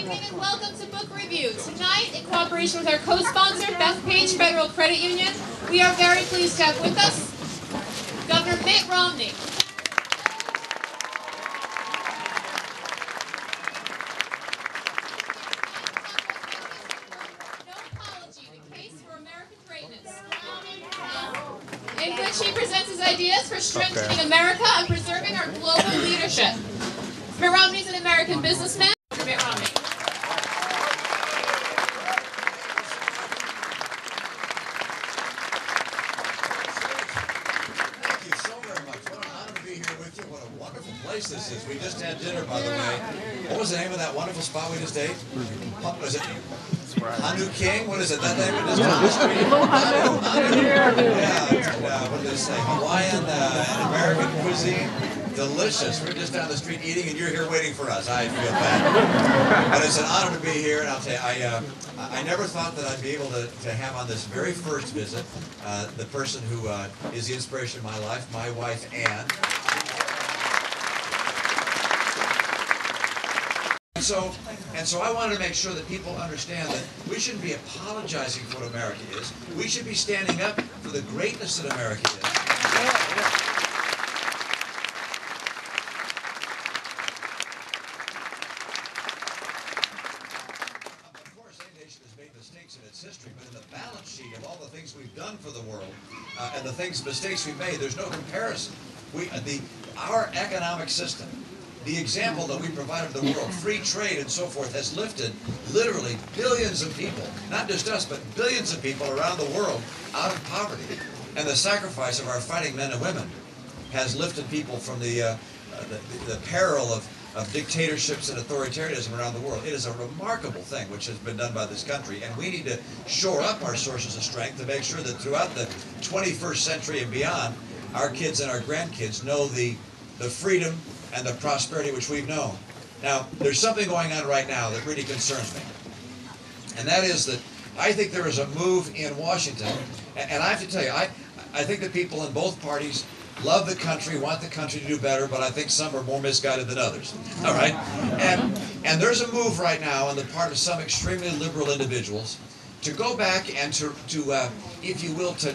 evening and welcome to Book Review. Tonight, in cooperation with our co-sponsor, Bethpage Federal Credit Union, we are very pleased to have with us Governor Mitt Romney. No Apology, The Case for American Greatness, in which he presents his ideas for strengthening America and preserving our global leadership. Mitt Romney is an American businessman. Mitt Romney. Thank you so very much. What an honor to be here with you. What a wonderful place this is. We just had dinner, by the way. What was the name of that wonderful spot we just ate? Was it Hanu King? What is it? That name? Just on the street? Hanu. Yeah. What did they say? Hawaiian and American cuisine. Delicious. We're just down the street eating, and you're here waiting for us. I feel bad. But it's an honor to be here, and I'll tell you, I never thought that I'd be able to have on this very first visit the person who is the inspiration of my life, my wife, Ann. And so I wanted to make sure that people understand that we shouldn't be apologizing for what America is. We should be standing up for the greatness that America is. Mistakes in its history, but in the balance sheet of all the things we've done for the world and the mistakes we've made, there's no comparison. Our economic system, the example that we provided to the world, free trade and so forth, has lifted literally billions of people, not just us, but billions of people around the world out of poverty. And the sacrifice of our fighting men and women has lifted people from the peril of dictatorships and authoritarianism around the world. It is a remarkable thing which has been done by this country, and we need to shore up our sources of strength to make sure that throughout the 21st century and beyond, our kids and our grandkids know the freedom and the prosperity which we've known. Now, there's something going on right now that really concerns me, and that is that I think there is a move in Washington, and I have to tell you, I think that people in both parties love the country, want the country to do better, but I think some are more misguided than others. All right? And there's a move right now on the part of some extremely liberal individuals to go back and to if you will, to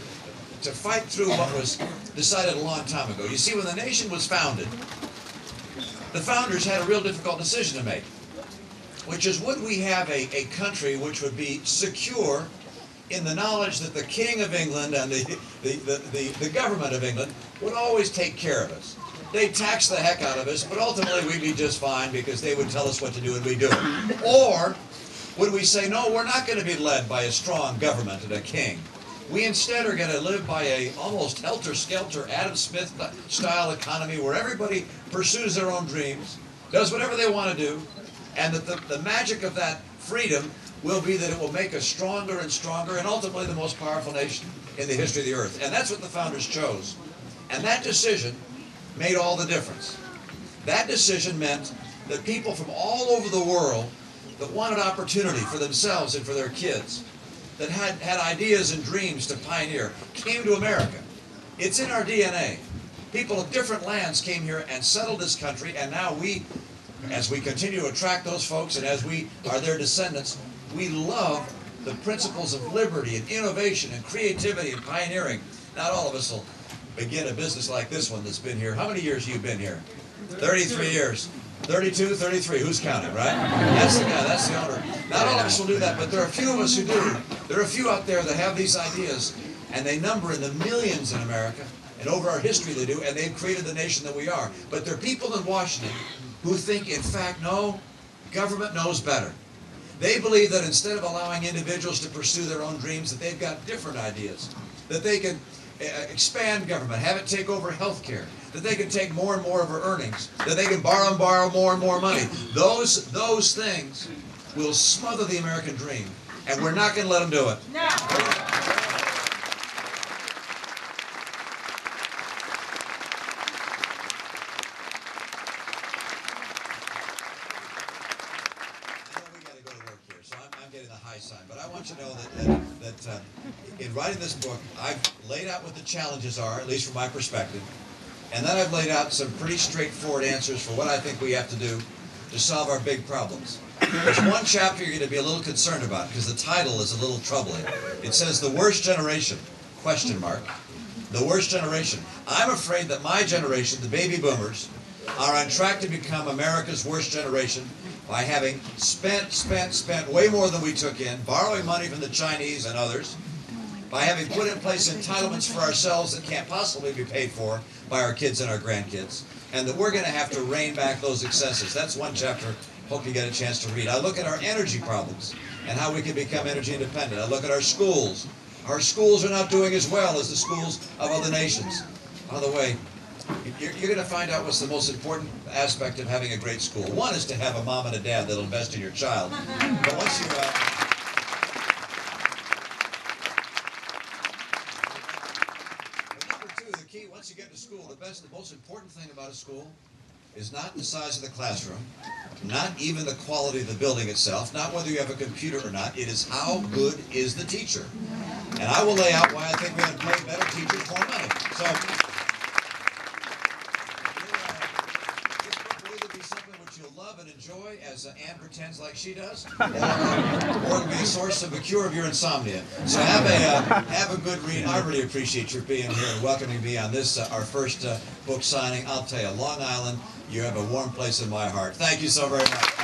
fight through what was decided a long time ago. You see, when the nation was founded, the founders had a real difficult decision to make, which is, would we have a country which would be secure in the knowledge that the King of England and the government of England would always take care of us. They'd tax the heck out of us, but ultimately we'd be just fine because they would tell us what to do and we'd do it. Or would we say, no, we're not going to be led by a strong government and a king. We instead are going to live by a almost helter-skelter, Adam Smith-style economy where everybody pursues their own dreams, does whatever they want to do, and that the magic of that freedom will be that it will make us stronger and stronger and ultimately the most powerful nation in the history of the earth. And that's what the founders chose. And that decision made all the difference. That decision meant that people from all over the world that wanted opportunity for themselves and for their kids, that had ideas and dreams to pioneer, came to America. It's in our DNA. People of different lands came here and settled this country, and now we, as we continue to attract those folks and as we are their descendants, we love the principles of liberty and innovation and creativity and pioneering. Not all of us will begin a business like this one that's been here. How many years have you been here? 33 years. 32, 33. Who's counting, right? That's the guy. That's the owner. Not all of us will do that, but there are a few of us who do. There are a few out there that have these ideas, and they number in the millions in America, and over our history they do, and they've created the nation that we are. But there are people in Washington who think, in fact, no, government knows better. They believe that instead of allowing individuals to pursue their own dreams, that they've got different ideas, that they can expand government, have it take over health care, that they can take more and more of our earnings, that they can borrow more and more money. Those things will smother the American dream, and we're not going to let them do it. No. But I want you to know that in writing this book, I've laid out what the challenges are, at least from my perspective, and then I've laid out some pretty straightforward answers for what I think we have to do to solve our big problems. There's one chapter you're going to be a little concerned about because the title is a little troubling. It says the worst generation, question mark. The worst generation. I'm afraid that my generation, the baby boomers, are on track to become America's worst generation by having spent way more than we took in, borrowing money from the Chinese and others, by having put in place entitlements for ourselves that can't possibly be paid for by our kids and our grandkids, and that we're going to have to rein back those excesses. That's one chapter. Hope you get a chance to read. I look at our energy problems and how we can become energy independent. I look at our schools. Our schools are not doing as well as the schools of other nations. By the way, you're going to find out what's the most important aspect of having a great school. One is to have a mom and a dad that'll invest in your child. But once you... number two, the key, once you get to school, the most important thing about a school is not the size of the classroom, not even the quality of the building itself, not whether you have a computer or not. It is how good is the teacher. And I will lay out why I think we ought to pay better teachers more money. So, this book will either be something which you'll love and enjoy, as Anne pretends like she does, or it'll be a source of a cure of your insomnia. So have a good read. I really appreciate your being here and welcoming me on this, our first book signing. I'll tell you, Long Island, you have a warm place in my heart. Thank you so very much.